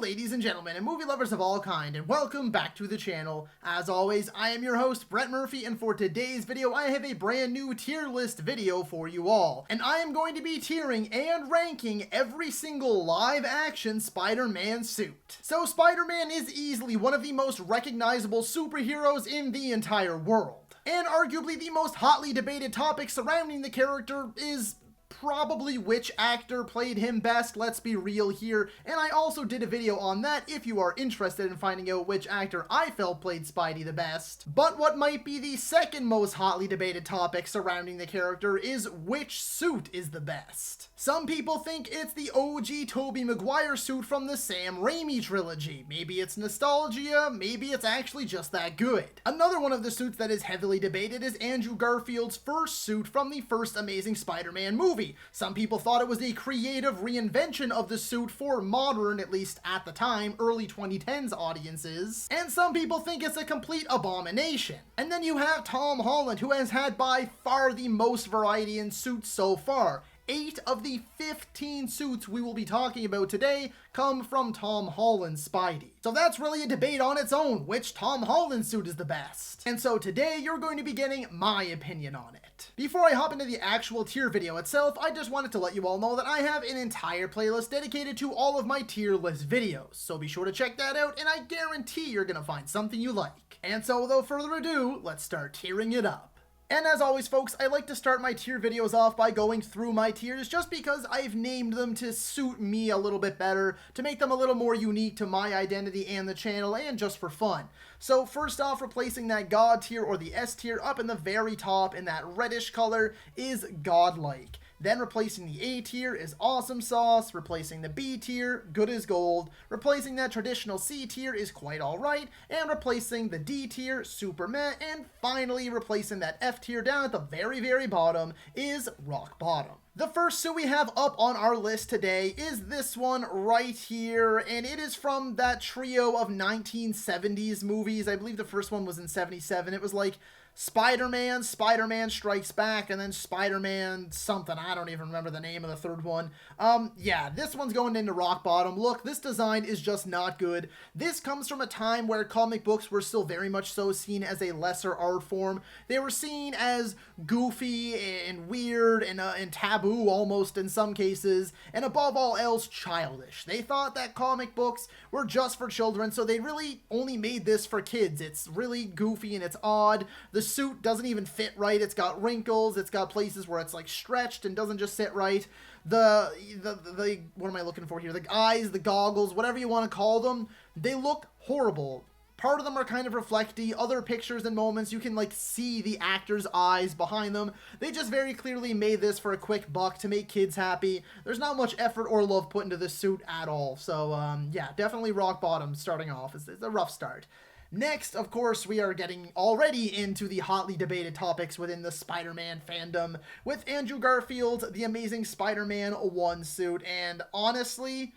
ladies and gentlemen, and movie lovers of all kind, and welcome back to the channel. As always, I am your host, Brett Murphy, and for today's video, I have a brand new tier list video for you all. And I am going to be tiering and ranking every single live-action Spider-Man suit. So Spider-Man is easily one of the most recognizable superheroes in the entire world. And arguably the most hotly debated topic surrounding the character is probably which actor played him best, let's be real here, and I also did a video on that if you are interested in finding out which actor I felt played Spidey the best. But what might be the second most hotly debated topic surrounding the character is which suit is the best. Some people think it's the OG Tobey Maguire suit from the Sam Raimi trilogy. Maybe it's nostalgia, maybe it's actually just that good. Another one of the suits that is heavily debated is Andrew Garfield's first suit from the first Amazing Spider-Man movie. Some people thought it was a creative reinvention of the suit for modern, at least at the time, early 2010s audiences. And some people think it's a complete abomination. And then you have Tom Holland, who has had by far the most variety in suits so far. 8 of the 15 suits we will be talking about today come from Tom Holland's Spidey. So that's really a debate on its own, which Tom Holland suit is the best. And so today you're going to be getting my opinion on it. Before I hop into the actual tier video itself, I just wanted to let you all know that I have an entire playlist dedicated to all of my tier list videos. So be sure to check that out, and I guarantee you're gonna find something you like. And so without further ado, let's start tiering it up. And as always, folks, I like to start my tier videos off by going through my tiers just because I've named them to suit me a little bit better, to make them a little more unique to my identity and the channel, and just for fun. So first off, replacing that God tier or the S tier up in the very top in that reddish color is Godlike. Then replacing the A tier is Awesome Sauce, replacing the B tier, Good as Gold, replacing that traditional C tier is Quite Alright, and replacing the D tier, Super Meh, and finally replacing that F tier down at the very, very bottom is Rock Bottom. The first suit we have up on our list today is this one right here, and it is from that trio of 1970s movies. I believe the first one was in 77. It was like Spider-Man, Spider-Man Strikes Back, and then Spider-Man something. I don't even remember the name of the third one. Yeah, this one's going into Rock Bottom. Look, this design is just not good. This comes from a time where comic books were still very much so seen as a lesser art form. They were seen as goofy and weird and taboo almost in some cases, and above all else, childish. They thought that comic books were just for children, so they really only made this for kids. It's really goofy and it's odd. The suit doesn't even fit right. It's got wrinkles. It's got places where it's like stretched and doesn't just sit right. The what am I looking for here? The eyes, the goggles, whatever you want to call them, they look horrible. Part of them are kind of reflecty. Other pictures and moments, you can like see the actor's eyes behind them. They just very clearly made this for a quick buck to make kids happy. There's not much effort or love put into this suit at all. So yeah, definitely Rock Bottom starting off. It's a rough start. Next, of course, we are getting already into the hotly debated topics within the Spider-Man fandom with Andrew Garfield's The Amazing Spider-Man 1 suit, and honestly,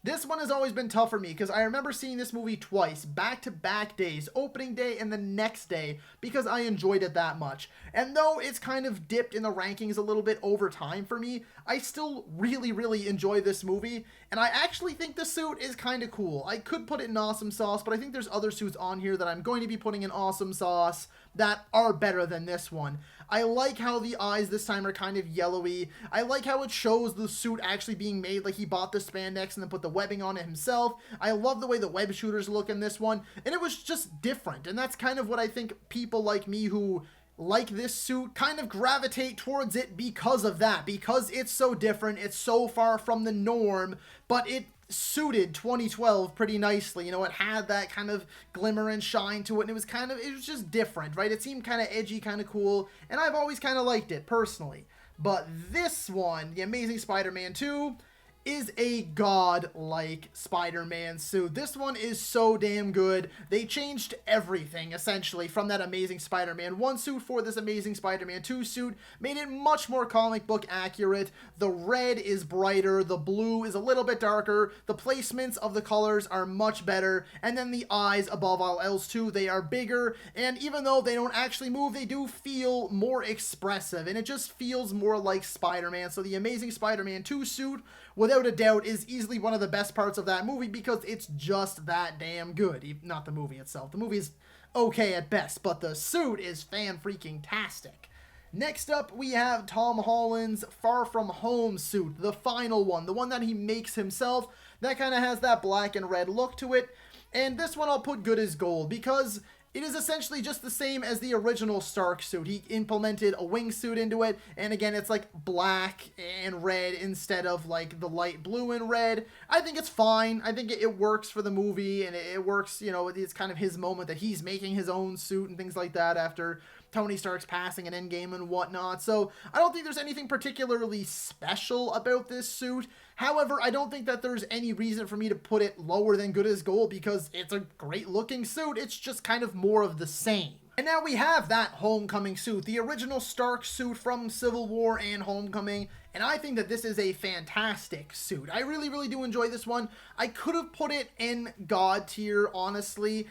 this one has always been tough for me because I remember seeing this movie twice, back-to-back days, opening day and the next day, because I enjoyed it that much. And though it's kind of dipped in the rankings a little bit over time for me, I still really, really enjoy this movie, and I actually think the suit is kind of cool. I could put it in Awesome Sauce, but I think there's other suits on here that I'm going to be putting in Awesome Sauce that are better than this one. I like how the eyes this time are kind of yellowy. I like how it shows the suit actually being made, like he bought the spandex and then put the webbing on it himself. I love the way the web shooters look in this one, and it was just different, and that's kind of what I think people like me who like this suit kind of gravitate towards it because of that, because it's so different, it's so far from the norm, but it suited 2012 pretty nicely. You know, it had that kind of glimmer and shine to it, and it was just different, right? It seemed kind of edgy, kind of cool, and I've always kind of liked it personally. But this one, The Amazing Spider-Man 2, is a god-like Spider-Man suit. This one is so damn good. They changed everything, essentially, from that Amazing Spider-Man 1 suit for this Amazing Spider-Man 2 suit, made it much more comic book accurate. The red is brighter, the blue is a little bit darker, the placements of the colors are much better, and then the eyes, above all else too, they are bigger, and even though they don't actually move, they do feel more expressive, and it just feels more like Spider-Man. So the Amazing Spider-Man 2 suit without a doubt, is easily one of the best parts of that movie because it's just that damn good. Not the movie itself. The movie is okay at best, but the suit is fan-freaking-tastic. Next up, we have Tom Holland's Far From Home suit, the final one, the one that he makes himself, that kind of has that black and red look to it, and this one I'll put good as gold, because it is essentially just the same as the original Stark suit. He implemented a wingsuit into it, and again, it's like black and red instead of like the light blue and red. I think it's fine. I think it works for the movie, and it works, you know, it's kind of his moment that he's making his own suit and things like that after Tony Stark's passing in Endgame and whatnot. So I don't think there's anything particularly special about this suit. However, I don't think that there's any reason for me to put it lower than good as gold because it's a great looking suit. It's just kind of more of the same. And now we have that Homecoming suit, the original Stark suit from Civil War and Homecoming, and I think that this is a fantastic suit. I really, really do enjoy this one. I could have put it in God tier, honestly.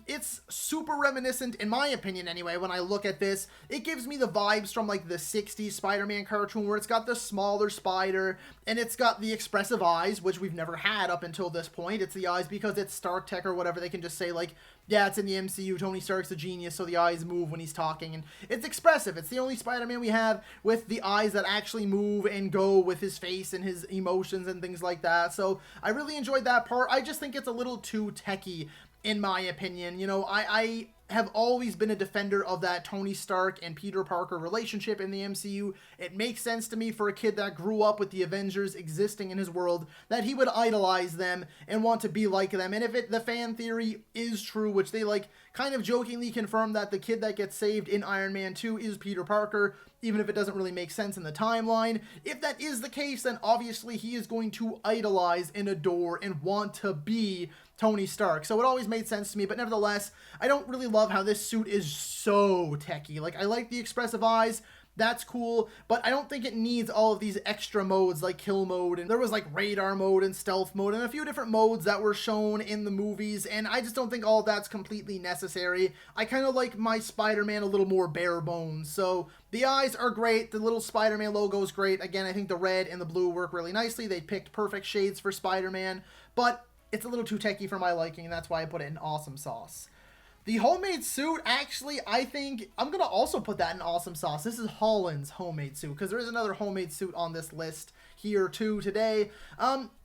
It's super reminiscent, in my opinion anyway, when I look at this. It gives me the vibes from like the 60s Spider-Man cartoon where it's got the smaller spider, and it's got the expressive eyes, which we've never had up until this point. It's the eyes because it's Stark Tech or whatever. They can just say like, yeah, it's in the MCU, Tony Stark's a genius, so the eyes move when he's talking, and it's expressive. It's the only Spider-Man we have with the eyes that actually move and go with his face and his emotions and things like that, so I really enjoyed that part. I just think it's a little too techy, in my opinion. You know, I have always been a defender of that Tony Stark and Peter Parker relationship in the MCU. It makes sense to me for a kid that grew up with the Avengers existing in his world that he would idolize them and want to be like them. And if the fan theory is true, which they like kind of jokingly confirm that the kid that gets saved in Iron Man 2 is Peter Parker, even if it doesn't really make sense in the timeline. If that is the case, then obviously he is going to idolize and adore and want to be Tony Stark. So it always made sense to me, but nevertheless, I don't really love how this suit is so techy. Like, I like the expressive eyes, that's cool, but I don't think it needs all of these extra modes like kill mode, and there was like radar mode and stealth mode and a few different modes that were shown in the movies, and I just don't think all of that's completely necessary. I kind of like my Spider-Man a little more bare bones. So the eyes are great, the little Spider-Man logo is great. Again, I think the red and the blue work really nicely. They picked perfect shades for Spider-Man, but it's a little too techy for my liking, and that's why I put it in awesome sauce. The homemade suit, actually, I think I'm going to also put that in awesome sauce. This is Holland's homemade suit, because there is another homemade suit on this list here too today.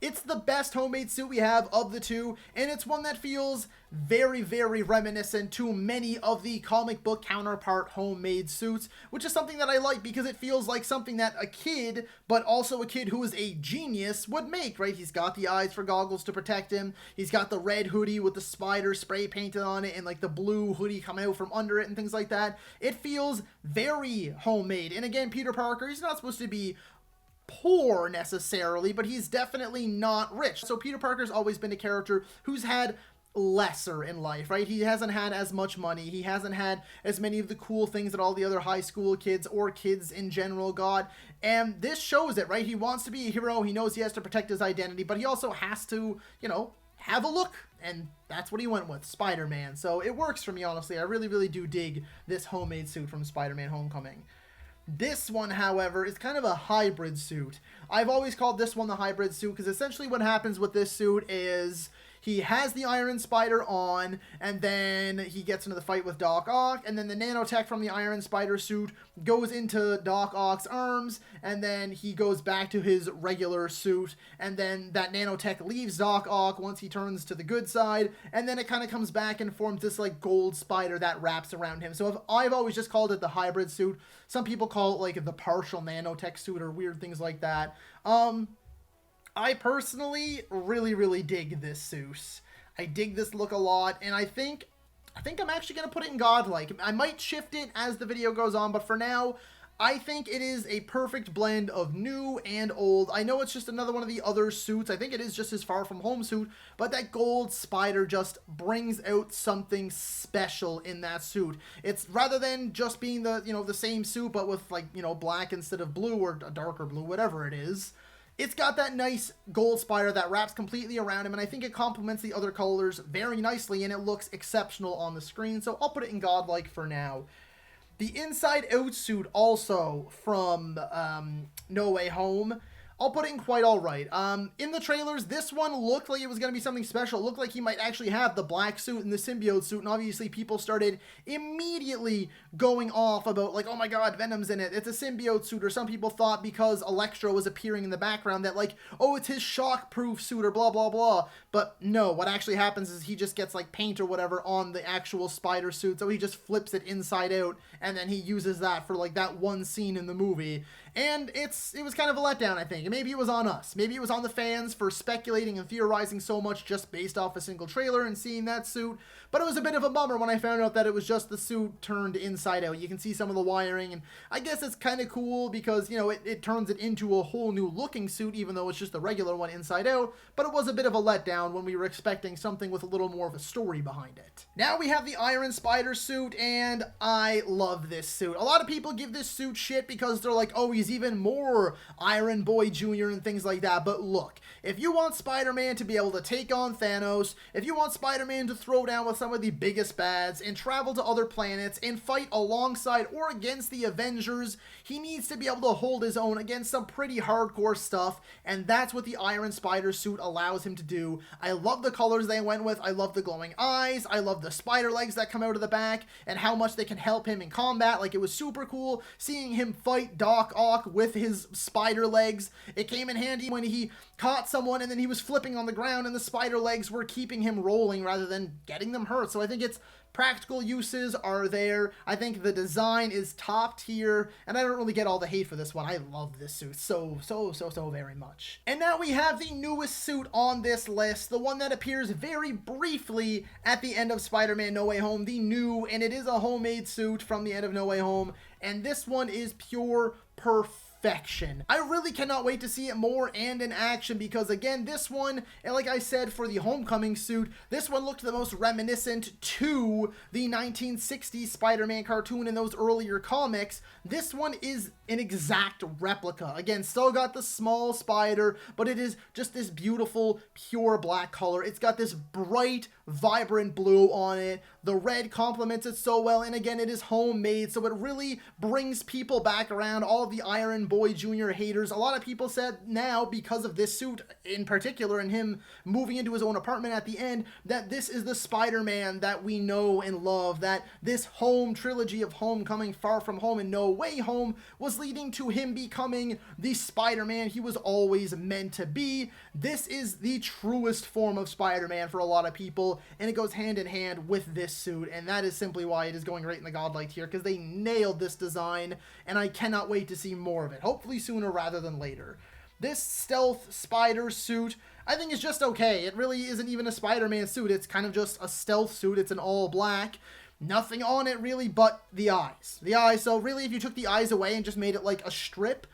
It's the best homemade suit we have of the two, and it's one that feels very, very reminiscent to many of the comic book counterpart homemade suits, which is something that I like because it feels like something that a kid, but also a kid who is a genius, would make, right? He's got the eyes for goggles to protect him. He's got the red hoodie with the spider spray painted on it and like the blue hoodie coming out from under it and things like that. It feels very homemade. And again, Peter Parker, he's not supposed to be poor necessarily, but he's definitely not rich. So Peter Parker's always been a character who's had lesser in life, right? He hasn't had as much money. He hasn't had as many of the cool things that all the other high school kids or kids in general got. And this shows it, right? He wants to be a hero. He knows he has to protect his identity, but he also has to, you know, have a look. And that's what he went with, Spider-Man. So it works for me, honestly. I really, really do dig this homemade suit from Spider-Man Homecoming. This one, however, is kind of a hybrid suit. I've always called this one the hybrid suit because essentially what happens with this suit is he has the Iron Spider on, and then he gets into the fight with Doc Ock, and then the nanotech from the Iron Spider suit goes into Doc Ock's arms, and then he goes back to his regular suit, and then that nanotech leaves Doc Ock once he turns to the good side, and then it kind of comes back and forms this like gold spider that wraps around him. So I've always just called it the hybrid suit. Some people call it like the partial nanotech suit or weird things like that. I personally really, really dig this suit. I dig this look a lot, and I think I'm actually going to put it in godlike. I might shift it as the video goes on, but for now, I think it is a perfect blend of new and old. I know it's just another one of the other suits. I think it is just his Far From Home suit, but that gold spider just brings out something special in that suit. It's rather than just being the, you know, the same suit, but with like, you know, black instead of blue or a darker blue, whatever it is. It's got that nice gold spider that wraps completely around him, and I think it complements the other colors very nicely, and it looks exceptional on the screen, so I'll put it in godlike for now. The Inside Out suit, also from No Way Home, I'll put it in quite all right. In the trailers, this one looked like it was going to be something special. It looked like he might actually have the black suit and the symbiote suit, and obviously people started immediately going off about like, oh my god, Venom's in it, it's a symbiote suit, or some people thought because Electro was appearing in the background that like, oh, it's his shock-proof suit or blah blah blah. But no, what actually happens is he just gets like paint or whatever on the actual spider suit, so he just flips it inside out, and then he uses that for like that one scene in the movie. And it was kind of a letdown, I think. And maybe it was on us. Maybe it was on the fans for speculating and theorizing so much just based off a single trailer and seeing that suit. But it was a bit of a bummer when I found out that it was just the suit turned inside out. You can see some of the wiring, and I guess it's kind of cool because, you know, it turns it into a whole new looking suit, even though it's just the regular one inside out. But it was a bit of a letdown when we were expecting something with a little more of a story behind it. Now we have the Iron Spider suit, and I love this suit. A lot of people give this suit shit because they're like, oh, he's even more Iron Boy Jr. and things like that. But look, if you want Spider-Man to be able to take on Thanos, if you want Spider-Man to throw down with some of the biggest bads and travel to other planets and fight alongside or against the Avengers, he needs to be able to hold his own against some pretty hardcore stuff, and that's what the Iron Spider suit allows him to do. I love the colors they went with. I love the glowing eyes. I love the spider legs that come out of the back and how much they can help him in combat. Like, it was super cool seeing him fight Doc Ock with his spider legs. It came in handy when he caught someone and then he was flipping on the ground and the spider legs were keeping him rolling rather than getting them hurt. So I think it's practical uses are there. I think the design is top tier, and I don't really get all the hate for this one. I love this suit so very much. And now we have the newest suit on this list, the one that appears very briefly at the end of Spider-Man No Way Home, the new, and it is a homemade suit from the end of No Way Home, and this one is pure perfection. I really cannot wait to see it more and in action because, again, this one, and like I said for the Homecoming suit, this one looked the most reminiscent to the 1960s Spider-Man cartoon in those earlier comics. This one is an exact replica. Again, still got the small spider, but it is just this beautiful, pure black color. It's got this bright, vibrant blue on it. The red complements it so well, and again, it is homemade, so it really brings people back around. All of the Iron Boy Jr. haters, a lot of people said now, because of this suit in particular and him moving into his own apartment at the end, that this is the Spider-Man that we know and love, that this home trilogy of Homecoming, Far From Home, and No Way Home was leading to him becoming the Spider-Man he was always meant to be. This is the truest form of Spider-Man for a lot of people, and it goes hand in hand with this suit, and that is simply why it is going right in the godlike tier, because they nailed this design, and I cannot wait to see more of it, hopefully sooner rather than later. This stealth spider suit, I think, is just okay. It really isn't even a Spider-Man suit. It's kind of just a stealth suit. It's an all black. Nothing on it really but the eyes. The eyes, so really if you took the eyes away and just made it like a strip,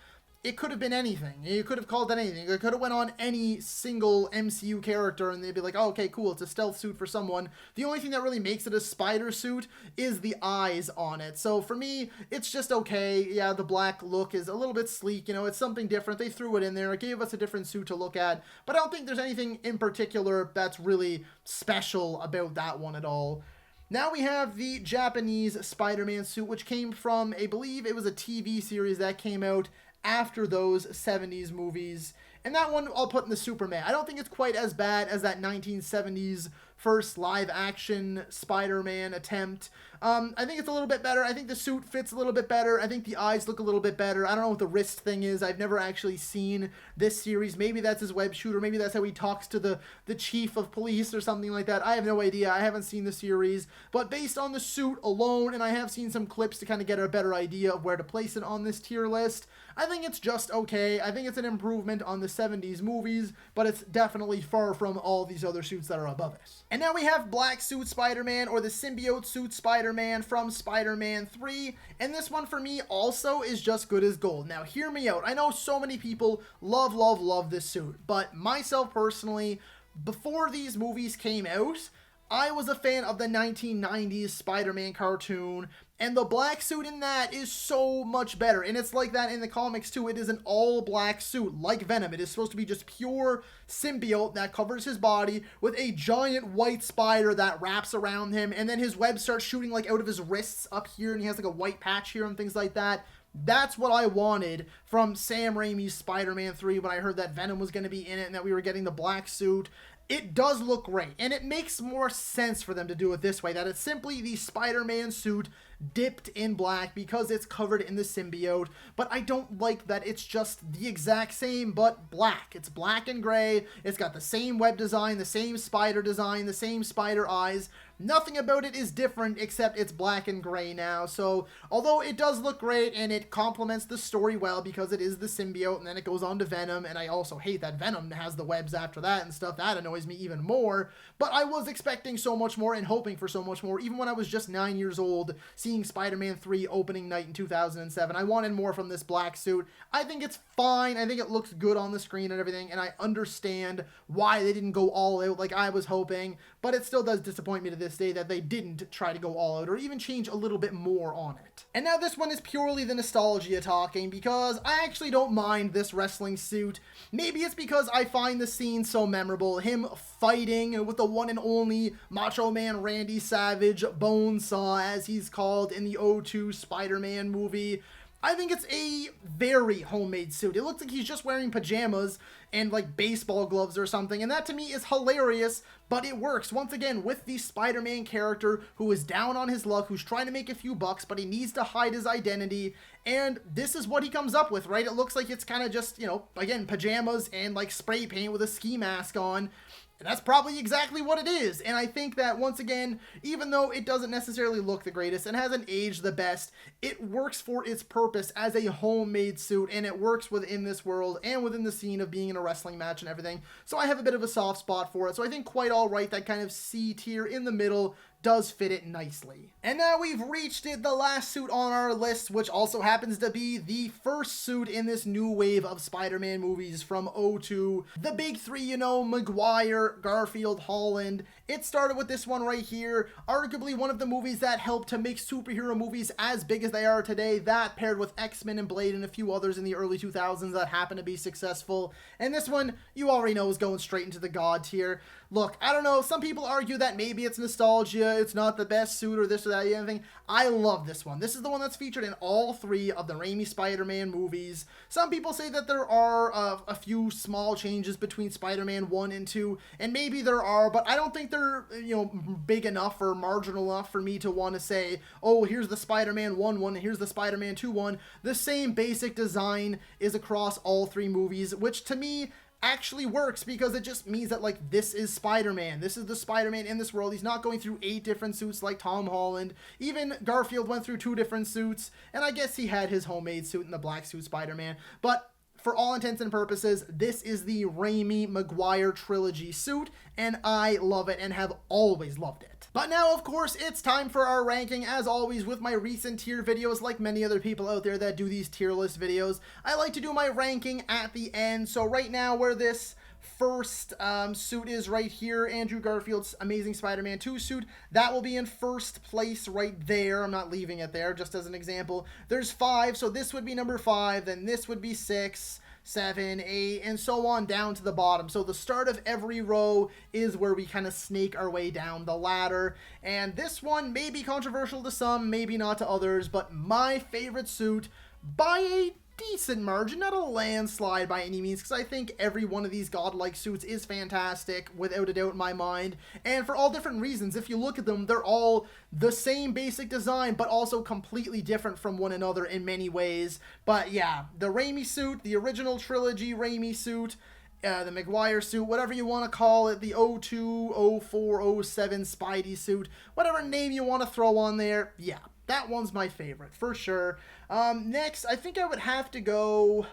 it could have been anything. You could have called it anything. It could have went on any single MCU character and they'd be like, oh, okay, cool, it's a stealth suit for someone. The only thing that really makes it a spider suit is the eyes on it. So for me, it's just okay. Yeah, the black look is a little bit sleek, you know, it's something different. They threw it in there. It gave us a different suit to look at, but I don't think there's anything in particular that's really special about that one at all. Now we have the Japanese Spider-Man suit, which came from, I believe it was a TV series that came out after those 70s movies, and that one I'll put in the Superman. I don't think it's quite as bad as that 1970s first live-action Spider-Man attempt. I think it's a little bit better. I think the suit fits a little bit better. I think the eyes look a little bit better. I don't know what the wrist thing is. I've never actually seen this series. Maybe that's his web shooter. Maybe that's how he talks to the chief of police or something like that. I have no idea. I haven't seen the series. But based on the suit alone, and I have seen some clips to kind of get a better idea of where to place it on this tier list, I think it's just okay. I think it's an improvement on the 70s movies, but it's definitely far from all these other suits that are above it. And now we have Black Suit Spider-Man, or the Symbiote Suit Spider-Man from Spider-Man 3, and this one for me also is just good as gold. Now hear me out. I know so many people love this suit, but myself personally, before these movies came out, I was a fan of the 1990s Spider-Man cartoon, and the black suit in that is so much better. And it's like that in the comics too. It is an all-black suit, like Venom. It is supposed to be just pure symbiote that covers his body with a giant white spider that wraps around him, and then his web starts shooting like out of his wrists up here, and he has like a white patch here and things like that. That's what I wanted from Sam Raimi's Spider-Man 3 when I heard that Venom was going to be in it and that we were getting the black suit. It does look great, and it makes more sense for them to do it this way, that it's simply the Spider-Man suit dipped in black because it's covered in the symbiote, but I don't like that it's just the exact same but black. It's black and gray, it's got the same web design, the same spider design, the same spider eyes. Nothing about it is different except it's black and gray now. So although it does look great and it complements the story well because it is the symbiote and then it goes on to Venom, and I also hate that Venom has the webs after that and stuff, that annoys me even more, but I was expecting so much more and hoping for so much more even when I was just 9 years old seeing Spider-Man 3 opening night in 2007. I wanted more from this black suit. I think it's fine. I think it looks good on the screen and everything, and I understand why they didn't go all out like I was hoping, but it still does disappoint me to this day that they didn't try to go all out or even change a little bit more on it. And now this one is purely the nostalgia talking, because I actually don't mind this wrestling suit. Maybe it's because I find the scene so memorable, him fighting with the one and only Macho Man Randy Savage, Bonesaw as he's called in the '02 Spider-Man movie. I think it's a very homemade suit. It looks like he's just wearing pajamas and like baseball gloves or something, and that to me is hilarious, but it works once again with the Spider-Man character who is down on his luck, who's trying to make a few bucks, but he needs to hide his identity, and this is what he comes up with, right? It looks like it's kind of just, you know, again, pajamas and like spray paint with a ski mask on. And that's probably exactly what it is. And I think that, once again, even though it doesn't necessarily look the greatest and hasn't aged the best, it works for its purpose as a homemade suit, and it works within this world and within the scene of being in a wrestling match and everything. So I have a bit of a soft spot for it. So I think quite all right, that kind of C tier in the middle does fit it nicely. And now we've reached it, the last suit on our list, which also happens to be the first suit in this new wave of Spider-Man movies from '02. The big three, you know, Maguire, Garfield, Holland. It started with this one right here, arguably one of the movies that helped to make superhero movies as big as they are today. That paired with X-Men and Blade and a few others in the early 2000s that happened to be successful. And this one, you already know, is going straight into the God tier. Look, I don't know, some people argue that maybe it's nostalgia, it's not the best suit or this or that, anything. I love this one. This is the one that's featured in all three of the Raimi Spider-Man movies. Some people say that there are a few small changes between Spider-Man 1 and 2, and maybe there are, but I don't think they're, you know, big enough or marginal enough for me to want to say, oh, here's the Spider-Man 1 one, here's the Spider-Man 2 one. The same basic design is across all three movies, which to me actually works because it just means that, like, this is Spider-Man. This is the Spider-Man in this world. He's not going through 8 different suits like Tom Holland. Even Garfield went through 2 different suits, and I guess he had his homemade suit in the black suit Spider-Man. But for all intents and purposes, this is the Raimi Maguire Trilogy Suit, and I love it and have always loved it. But now, of course, it's time for our ranking. As always, with my recent tier videos, like many other people out there that do these tier list videos, I like to do my ranking at the end. So right now, where this first suit is right here, Andrew Garfield's Amazing Spider-Man 2 suit, that will be in first place right there. I'm not leaving it there, just as an example. There's 5, so this would be number 5, then this would be 6, 7, 8, and so on down to the bottom. So the start of every row is where we kind of snake our way down the ladder. And this one may be controversial to some, maybe not to others, but my favorite suit by a decent margin, not a landslide by any means, because I think every one of these godlike suits is fantastic, without a doubt in my mind, and for all different reasons. If you look at them, they're all the same basic design, but also completely different from one another in many ways. But yeah, the Raimi suit, the original trilogy Raimi suit, the Maguire suit, whatever you want to call it, the '02, '04, '07 Spidey suit, whatever name you want to throw on there, yeah, that one's my favorite, for sure. Next, I think I would have to go...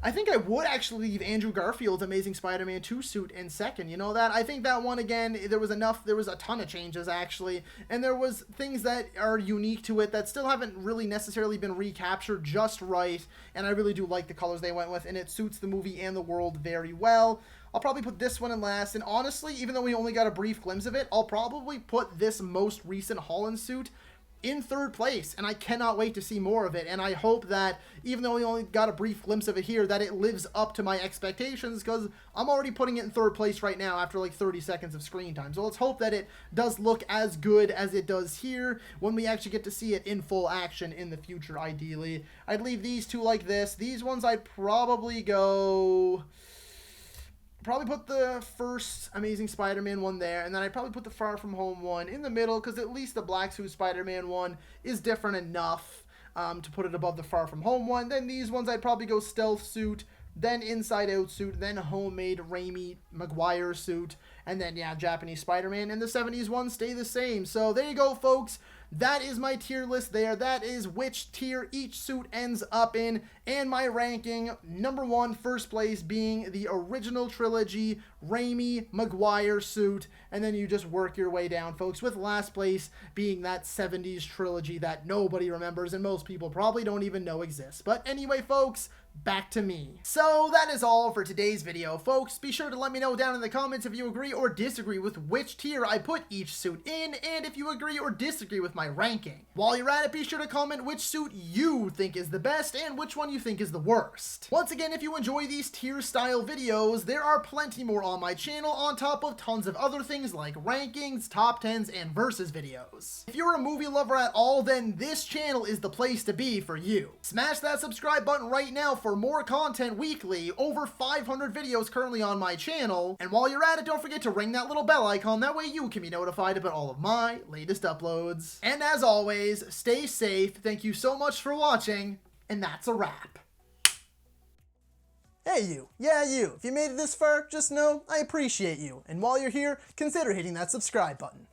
I think I would actually leave Andrew Garfield's Amazing Spider-Man 2 suit in second, you know that? I think that one, again, there was a ton of changes, actually, and there was things that are unique to it that still haven't really necessarily been recaptured just right, and I really do like the colors they went with, and it suits the movie and the world very well. I'll probably put this one in last, and honestly, even though we only got a brief glimpse of it, I'll probably put this most recent Holland suit in third place, and I cannot wait to see more of it. And I hope that, even though we only got a brief glimpse of it here, that it lives up to my expectations, because I'm already putting it in third place right now after like 30 seconds of screen time. So let's hope that it does look as good as it does here when we actually get to see it in full action in the future, ideally. I'd leave these two like this. These ones I'd probably put the first Amazing Spider-Man one there, and then I'd probably put the Far From Home one in the middle, because at least the Black Suit Spider-Man one is different enough to put it above the Far From Home one. Then these ones I'd probably go Stealth Suit, then Inside Out Suit, then Homemade Raimi Maguire Suit, and then, yeah, Japanese Spider-Man, and the 70s ones stay the same. So there you go, folks. That is my tier list there. That is which tier each suit ends up in, and my ranking. Number 1, first place being the original trilogy Raimi Maguire suit, and then you just work your way down, folks, with last place being that 70s trilogy that nobody remembers and most people probably don't even know exists. But anyway, folks, back to me. So that is all for today's video, folks. Be sure to let me know down in the comments if you agree or disagree with which tier I put each suit in, and if you agree or disagree with my ranking. While you're at it, be sure to comment which suit you think is the best and which one you think is the worst. Once again, if you enjoy these tier style videos, there are plenty more on my channel, on top of tons of other things like rankings, top 10s, and versus videos. If you're a movie lover at all, then this channel is the place to be for you. Smash that subscribe button right now for more content weekly, over 500 videos currently on my channel. And while you're at it, don't forget to ring that little bell icon, that way you can be notified about all of my latest uploads. And as always, stay safe, thank you so much for watching, and that's a wrap. Hey you, yeah you, if you made it this far, just know I appreciate you, and while you're here, consider hitting that subscribe button.